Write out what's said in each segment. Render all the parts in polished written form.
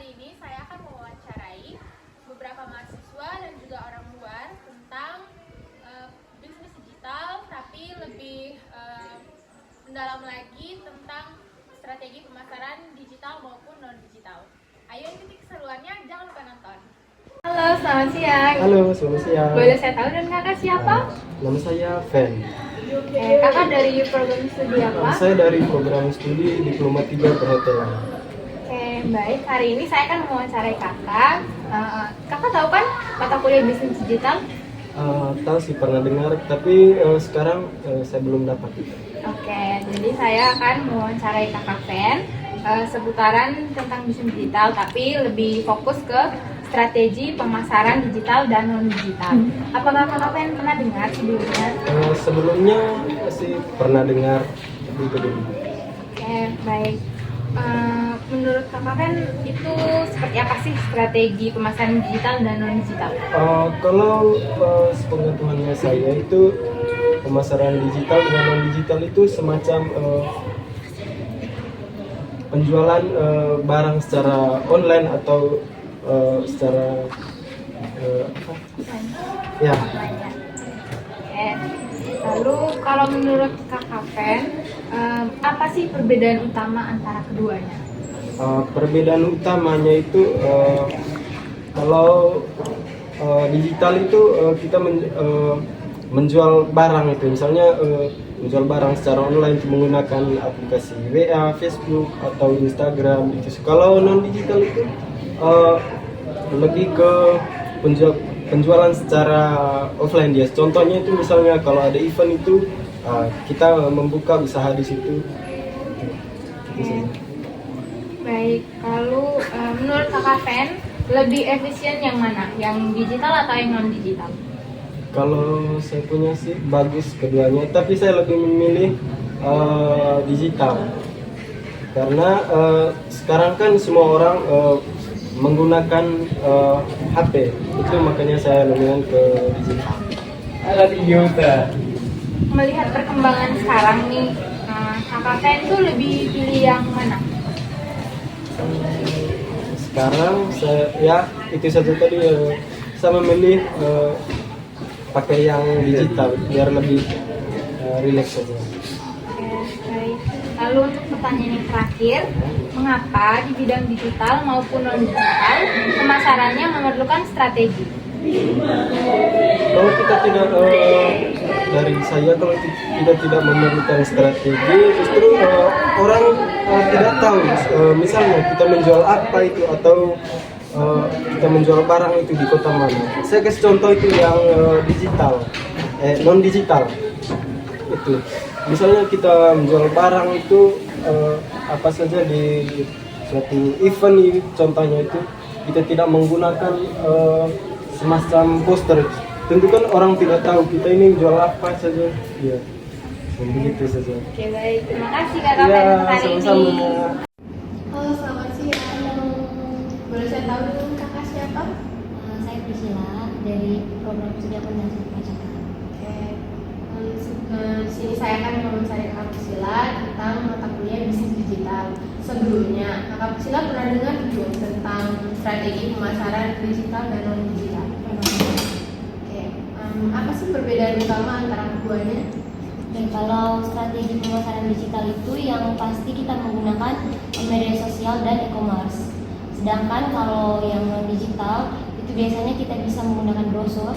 Kali ini saya akan mewawancarai beberapa mahasiswa dan juga orang luar tentang bisnis digital, tapi lebih mendalam lagi tentang strategi pemasaran digital maupun non-digital. Ayo ikuti keseruannya, jangan lupa nonton. Halo, selamat siang. Halo, selamat siang. Boleh saya tahu dan kakak siapa? Nama saya Fen. Kakak dari program studi apa? Saya dari program studi Diploma 3 Perhotelan. Baik. Hari ini saya akan mewawancarai kakak. Kakak tahu kan mata kuliah bisnis digital? Tahu sih, pernah dengar, tapi sekarang saya belum dapat. Jadi saya akan mewawancarai kakak Fen seputaran tentang bisnis digital, tapi lebih fokus ke strategi pemasaran digital dan non digital. Apakah kakak Fen pernah dengar sebelumnya? Sebelumnya sih pernah dengar gitu. Baik. Menurut kakak Fen itu seperti apa sih strategi pemasaran digital dan non digital? Kalau sepengetahuan saya itu pemasaran digital dengan non digital itu semacam penjualan barang secara online atau secara ya. Lalu kalau menurut kakak Fen, apa sih perbedaan utama antara keduanya? Perbedaan utamanya itu kalau digital itu kita menjual barang itu, misalnya menjual barang secara online menggunakan aplikasi WA, Facebook atau Instagram itu. Kalau non digital itu lebih ke penjualan secara offline dia. Contohnya itu misalnya kalau ada event itu kita membuka usaha di situ. Baik, lalu menurut kakak Fen lebih efisien yang mana? Yang digital atau yang non digital? Kalau saya punya sih bagus keduanya, tapi saya lebih memilih digital karena sekarang kan semua orang menggunakan HP, itu makanya saya lebih ke digital. Melihat perkembangan sekarang nih, kakak Fen tuh lebih pilih yang mana? Sekarang saya ya itu saja tadi, saya memilih pakai yang digital biar lebih rileks saja. Baik. Lalu untuk pertanyaan yang terakhir, mengapa di bidang digital maupun non digital pemasarannya memerlukan strategi? Kalau kita tidak dari saya, kalau kita tidak memerlukan strategi, justru orang tidak tahu. Misalnya kita menjual apa itu atau kita menjual barang itu di kota mana. Saya kasih contoh itu yang digital, non digital itu. Misalnya kita menjual barang itu apa saja di suatu event ini, contohnya itu kita tidak menggunakan semacam poster. Tentu kan orang tidak tahu kita ini menjual apa saja. Ya, begitu saja. Oke, baik. Terima kasih kakak Fen untuk hari ini. Halo, selamat siang. Boleh saya tahu dulu kakak siapa? Saya Priscilla dari program studi akuntansi perpajakan. Di sini saya akan mewawancarai kakak Priscilla tentang mata kuliah bisnis digital. Sebelumnya, kakak Priscilla pernah dengar belum tentang strategi pemasaran digital dan non digital? Apa sih perbedaan utama antara keduanya? Kalau strategi pemasaran digital itu yang pasti kita menggunakan media sosial dan e-commerce. Sedangkan kalau yang non digital itu biasanya kita bisa menggunakan brosur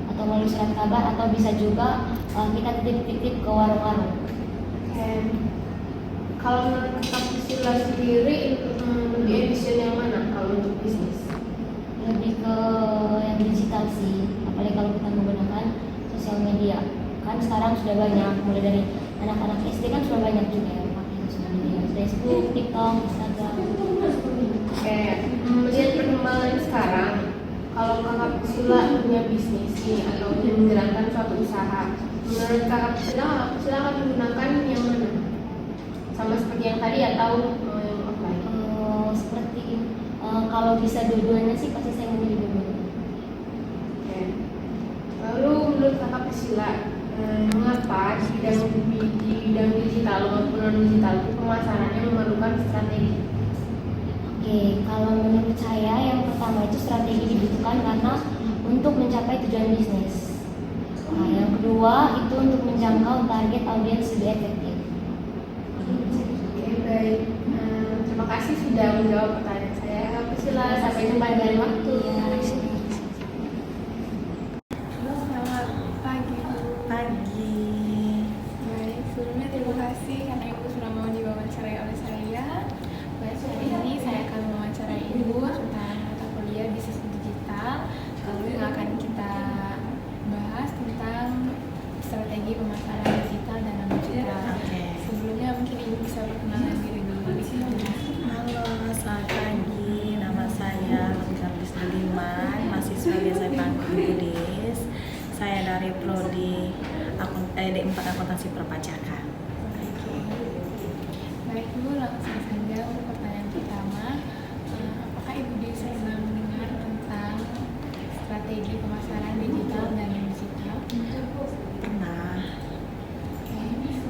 atau melalui surat kabar, atau bisa juga kita titip-titip ke warung-warung. Kalau menurut kakak Priscilla sendiri, lebih efisien yang mana kalau untuk bisnis? Lebih ke yang digital sih, apalagi kalau kita menggunakan sosial media. Kan sekarang sudah banyak, mulai dari anak-anak SD kan sudah banyak juga yang pakai sosial media, Facebook, TikTok, Instagram. Melihat perkembangan sekarang, kalau kakak Priscilla punya bisnis nih atau menjalankan suatu usaha, menurut kakak Priscilla akan menggunakan yang mana? Sama seperti yang tadi atau yang offline? Kalau bisa dua-duanya sih pasti saya memilih dua-duanya. Lalu menurut kakak Priscilla, mengapa di bidang digital maupun non digital itu pemasarannya memerlukan strategi? Oke, kalau menurut saya yang pertama itu strategi dibutuhkan karena untuk mencapai tujuan bisnis. Nah, yang kedua itu untuk menjangkau target audiens lebih efektif. Oke, baik. Terima kasih sudah menjawab pertanyaan saya. Persilakan sampai jumpa di lain waktu. Halo, selamat pagi. Pagi. Baik, sebelumnya terima kasih karena Ibu sudah mau diwawancarai oleh saya. Baik, hari ini saya akan mewawancarai Ibu tentang mata kuliah bisnis digital. Lalu yang akan kita bahas tentang strategi pemasaran digital dan non digital. Oke. Sebelumnya mungkin Ibu bisa perkenalan diri dulu di sini. Halo, selamat pagi. Nama saya Lengkap Bisdeliman, mahasiswa biasa panggil Budis. Saya dari Prodi D4 Akuntansi Perpajakan. Oke. Baik, Ibu langsung saja untuk pertanyaan pertama. Apakah Ibu bisa mendengar tentang strategi pemasaran digital dan non digital? Pernah. Oke,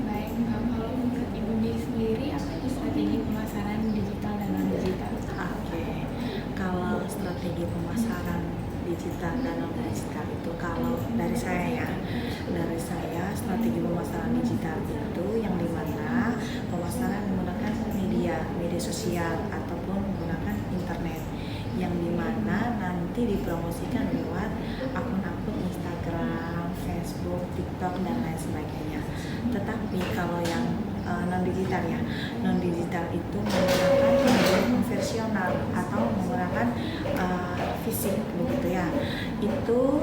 baik. Kalau menurut Ibu sendiri, apa itu strategi pemasaran digital dan non digital? Oke. Kalau strategi pemasaran digital dan non digital itu kalau dari saya strategi pemasaran digital itu yang dimana pemasaran menggunakan media sosial ataupun menggunakan internet yang dimana nanti dipromosikan lewat akun-akun Instagram, Facebook, TikTok dan lain sebagainya. Tetapi kalau yang non digital itu menggunakan media konvensional atau menggunakan fisik begitu ya. Itu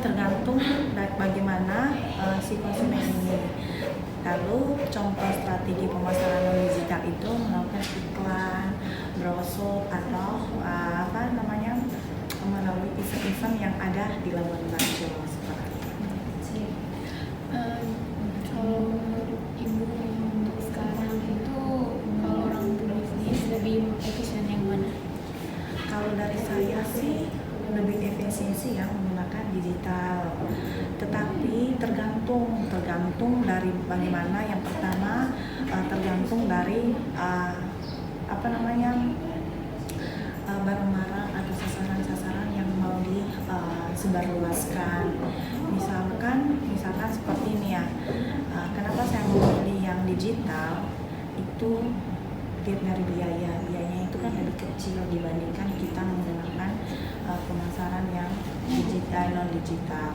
tergantung bagaimana si konsumen ini. Lalu contoh strategi pemasaran non digital itu melakukan iklan, brosur atau melalui event-event yang ada di Labuan Bajo seperti itu. Kalau menurut Ibu untuk sekarang itu kalau orang berbisnis lebih efisien yang mana? Kalau dari saya sih lebih efisiensi ya menggunakan digital. Tetapi tergantung dari bagaimana. Yang pertama tergantung dari barang-barang atau sasaran-sasaran yang mau disebarluaskan. Misalkan seperti ini ya. Kenapa saya memilih yang digital? Itu lihat dari biayanya itu kan lebih kecil dibandingkan kita menggunakan pemasaran yang non digital.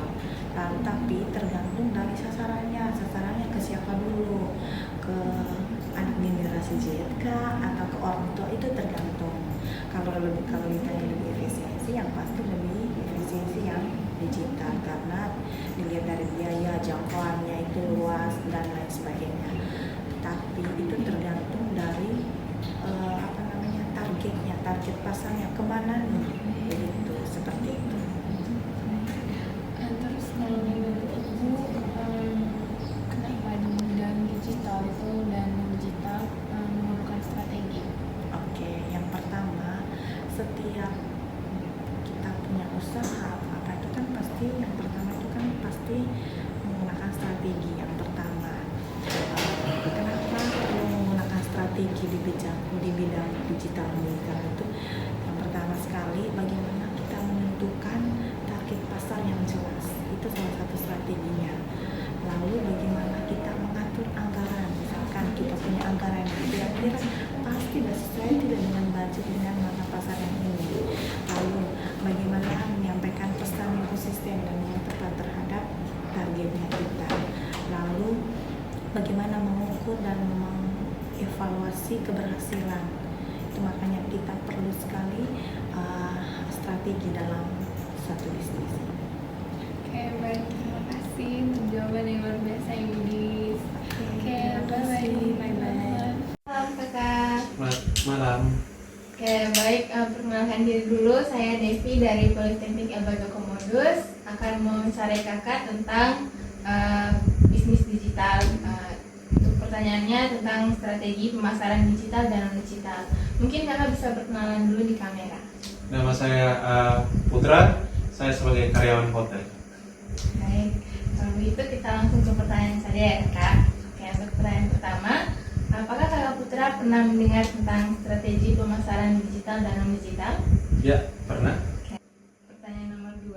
Tapi tergantung dari sasarannya ke siapa dulu, ke anak generasi Z kah atau ke orang tua, itu tergantung. Kalau ditanya lebih efisiensi, yang pasti lebih efisiensi yang digital karena dilihat dari biaya, jangkauannya itu luas dan lain sebagainya. Tapi itu tergantung dari target pasarnya kemana nih, begitu seperti itu. Terus kalau menurut Ibu, kenapa di bidang digital itu dan digital memerlukan strategi? Oke, yang pertama, setiap kita punya usaha apa itu kan pasti yang pertama itu kan pasti menggunakan strategi yang pertama. Kenapa perlu menggunakan strategi di bidang digital itu? Yang pertama sekali, bagaimana kita menentukan target pasar yang jelas, itu salah satu strateginya. Lalu bagaimana kita mengatur anggaran, misalkan kita punya anggaran kira-kira pasti sesuai tidak dengan budget dengan mata pasar yang ini. Lalu bagaimana menyampaikan pesan yang konsisten dan yang tepat terhadap targetnya kita. Lalu bagaimana mengukur dan mengevaluasi keberhasilan. Itu makanya kita perlu sekali strategi dalam suatu bisnis. Oke, baik, terima kasih untuk jawaban yang luar biasa Ibu Dis. Oke, bye-bye. Malam kakak. Malam. Oke, baik, perkenalkan diri dulu. Saya Devi dari Politeknik Elbaga Komodus akan mewawancarai kakak tentang bisnis digital. Untuk pertanyaannya tentang strategi pemasaran digital dan non digital. Mungkin kakak bisa berkenalan dulu di kamera. Nama saya Putra, saya sebagai karyawan hotel. Baik, kalau begitu kita langsung ke pertanyaan saja ya kak. Oke, untuk pertanyaan pertama, apakah kakak Putra pernah mendengar tentang strategi pemasaran digital dan non-digital? Ya, pernah. Pertanyaan nomor 2,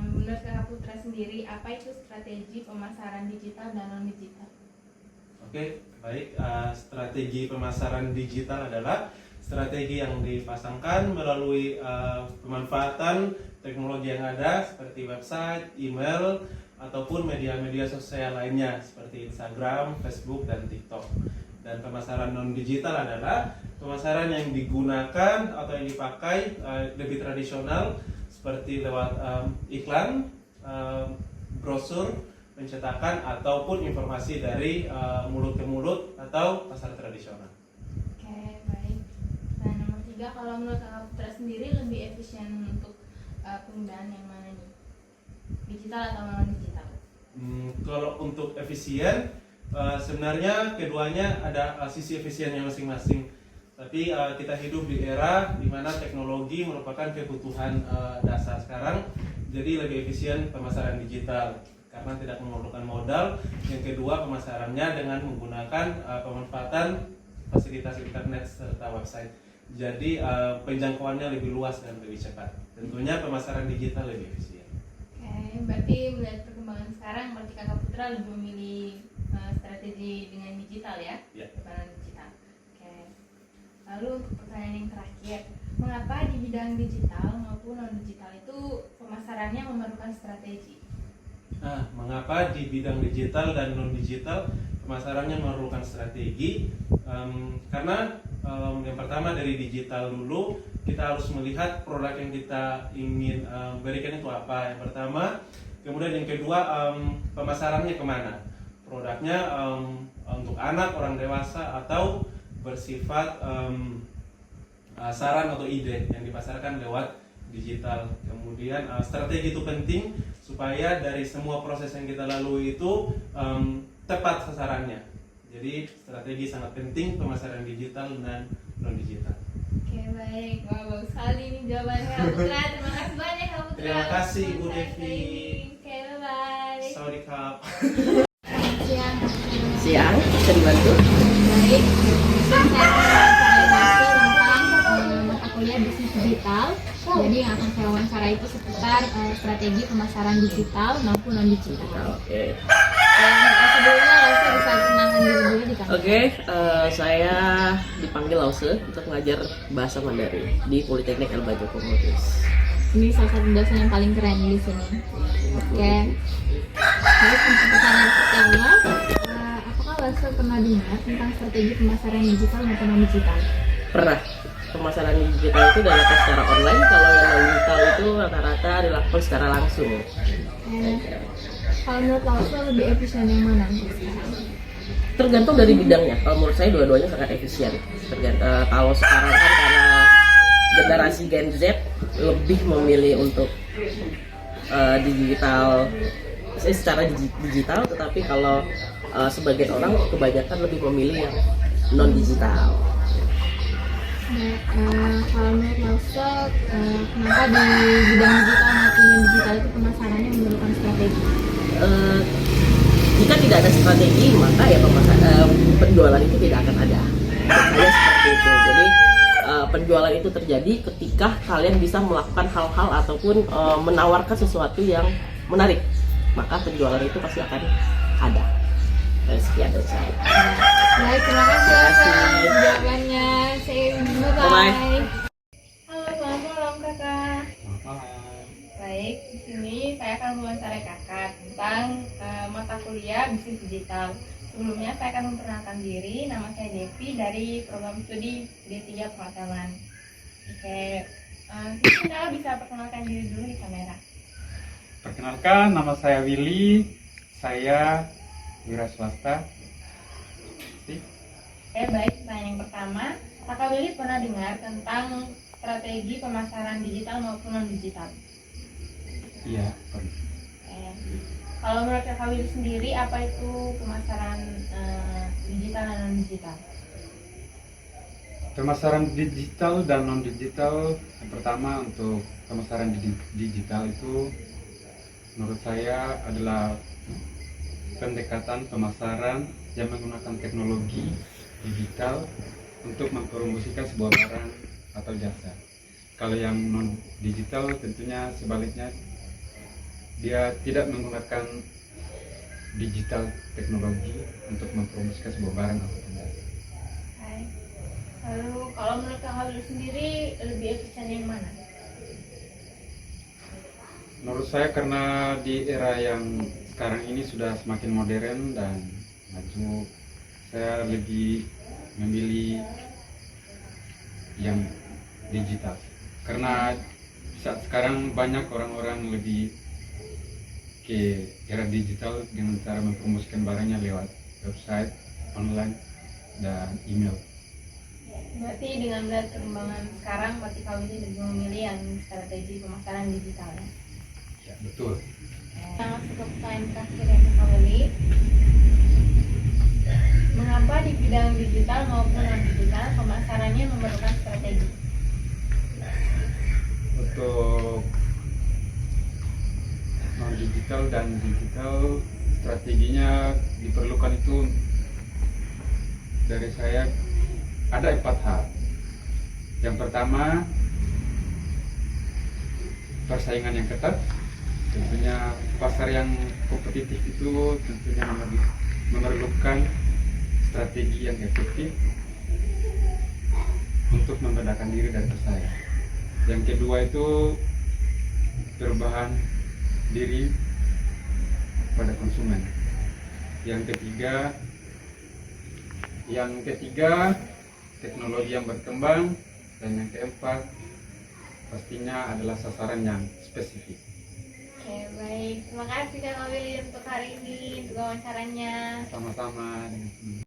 menurut Kakak Putra sendiri, apa itu strategi pemasaran digital dan non-digital? Oke, baik. Strategi pemasaran digital adalah strategi yang dipasangkan melalui pemanfaatan teknologi yang ada seperti website, email, ataupun media-media sosial lainnya seperti Instagram, Facebook, dan TikTok. Dan pemasaran non-digital adalah pemasaran yang digunakan atau yang dipakai lebih tradisional seperti lewat iklan, brosur, pencetakan, ataupun informasi dari mulut ke mulut atau pasar tradisional. Oke, baik. Nah, nomor 3, kalau menurut Kakak Putra sendiri lebih efisien untuk penggunaan yang mana nih? Digital atau non-digital? Kalau untuk efisien, sebenarnya keduanya ada sisi efisiennya masing-masing. Tapi kita hidup di era di mana teknologi merupakan kebutuhan dasar sekarang. Jadi lebih efisien pemasaran digital karena tidak memerlukan modal. Yang kedua, pemasarannya dengan menggunakan pemanfaatan fasilitas internet serta website. Jadi penjangkauannya lebih luas dan lebih cepat. Tentunya pemasaran digital lebih efisien. Oke, berarti melihat perkembangan sekarang, berarti Kakak Putra lebih memilih strategi dengan digital ya? Ya. Daripada digital. Oke. Lalu untuk pertanyaan yang terakhir, mengapa di bidang digital maupun non digital itu pemasarannya memerlukan strategi? Mengapa di bidang digital dan non digital pemasarannya memerlukan strategi? Karena yang pertama dari digital dulu, kita harus melihat produk yang kita ingin berikan itu apa. Yang pertama, kemudian yang kedua, pemasarannya kemana? Produknya untuk anak, orang dewasa, atau bersifat saran atau ide yang dipasarkan lewat digital. Kemudian strategi itu penting supaya dari semua proses yang kita lalui itu tepat sasarannya. Jadi strategi sangat penting pemasaran digital dan non digital. Oke, baik. Wah, bagus sekali ini jawabannya Kak Putra. Terima kasih banyak Kak Putra. Terima kasih Ibu Untuk Devi. sharing. Oke, bye-bye. Sawadee krap. Siang. Siang, bisa dibantu? Baik, saya tentang mata kuliah bisnis digital. Jadi yang akan saya wawancara itu seputar strategi pemasaran digital maupun non digital. Oke. Sebelumnya Lause bisa kenalkan diri dulu di kamera. Oke, saya dipanggil Lause untuk mengajar bahasa Mandarin di Politeknik Elba Joko Motis. Ini salah satu dosen yang paling keren di sini. Oke. Baik, untuk pertanyaan pertama, apakah Lause pernah dengar tentang strategi pemasaran digital maupun non digital? Pernah. Pemasaran digital itu dilakukan secara online, kalau yang non digital itu rata-rata dilakukan secara langsung. Kalau menurut Lause lebih efisien yang mana untuk sekarang? Tergantung dari bidangnya. Kalau menurut saya dua-duanya sangat efisien. Kalau sekarang kan karena generasi Gen Z lebih memilih untuk digital, secara digital, tetapi kalau sebagian orang kebanyakan lebih memilih yang non digital. Kalau menurut Lause, kenapa di bidang digital maupun non digital itu pemasarannya memerlukan strategi? Jika tidak ada strategi, maka ya penjualan itu tidak akan ada. Menurut saya seperti itu. Jadi penjualan itu terjadi ketika kalian bisa melakukan hal-hal ataupun menawarkan sesuatu yang menarik, maka penjualan itu pasti akan ada. Sekian dari saya. Baik, terima kasih atas jawabannya. Bye-bye. Halo, selamat malam kakak. Baik, di sini saya akan mewawancarai kakak tentang mata kuliah bisnis digital. Sebelumnya saya akan memperkenalkan diri. Nama saya Devi dari program studi D3 Pengetahuan. Oke, mungkin kakak bisa perkenalkan diri dulu di kamera. Perkenalkan, nama saya Willy. Saya wira swasta. Oke, baik. Pertanyaan yang pertama, kakak Willy pernah dengar tentang strategi pemasaran digital maupun non digital? Iya. Kalau menurut kakak Willy sendiri, apa itu pemasaran digital dan non digital? Pemasaran digital dan non digital, yang pertama untuk pemasaran digital itu menurut saya adalah pendekatan pemasaran yang menggunakan teknologi digital untuk mempromosikan sebuah barang atau jasa. Kalau yang non digital tentunya sebaliknya, dia tidak menggunakan digital teknologi untuk mempromosikan sebuah barang atau jasa. Hai. Lalu kalau menurut Kang Abil sendiri lebih efisien yang mana? Menurut saya karena di era yang sekarang ini sudah semakin modern dan maju, saya lebih memilih yang digital. Karena saat sekarang banyak orang-orang lebih ke era digital dengan cara mempromosikan barangnya lewat website, online, dan email. Berarti dengan melihat perkembangan sekarang, berarti Kang Willy lebih memilih yang strategi pemasaran digital ya? Ya, betul. Kita masuk ke pertanyaan terakhir ya Kang Willy. Mengapa di bidang digital maupun non digital pemasarannya memerlukan strategi? Untuk non digital dan digital, strateginya diperlukan itu dari saya ada 4 hal. Yang pertama, persaingan yang ketat. Tentunya pasar yang kompetitif itu tentunya memerlukan strategi yang efektif untuk membedakan diri dari pesaing. Yang kedua itu perubahan diri pada konsumen. Yang ketiga teknologi yang berkembang, dan yang keempat pastinya adalah sasaran yang spesifik. Oke, baik. Terima kasih Kang Willy untuk hari ini, untuk wawancaranya. Sama-sama.